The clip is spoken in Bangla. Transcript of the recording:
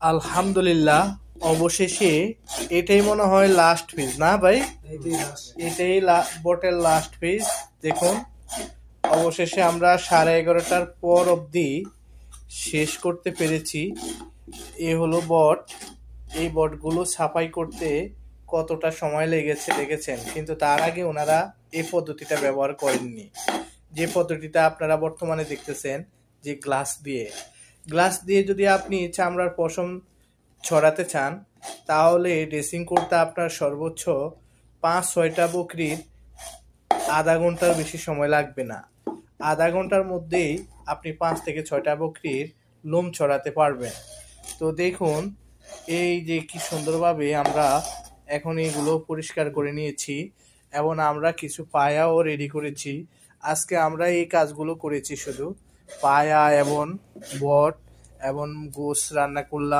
আলহামদুলিল্লাহ, অবশেষে এটাই মনে হয় লাস্ট পেজ, না ভাই? এটাই বটের লাস্ট পেজ। দেখুন, অবশেষে আমরা 11:30টার পর অবধি শেষ করতে পেরেছি। এ হলো বট। এই বটগুলো ছাপাই করতে কতটা সময় লেগেছে দেখেছেন, কিন্তু তার আগে ওনারা এই পদ্ধতিটা ব্যবহার করেননি, যে পদ্ধতিটা আপনারা বর্তমানে দেখতেছেন, যে গ্লাস দিয়ে যদি আপনি চামড়ার পশম ছড়াতে চান, তাহলে ড্রেসিং করতে আপনার সর্বোচ্চ 5-6টা বকরির আধা ঘন্টার বেশি সময় লাগবে না। আধা ঘন্টার মধ্যেই আপনি 5 থেকে 6টা বকরির লোম ছড়াতে পারবেন। তো দেখুন, এই যে কি সুন্দরভাবে আমরা এখন এগুলো পরিষ্কার করে নিয়েছি, এবং আমরা কিছু পায়াও রেডি করেছি। আজকে আমরা এই কাজগুলো করেছি, শুধু পায়া এবং বট এবং গোশ রান্না করলাম।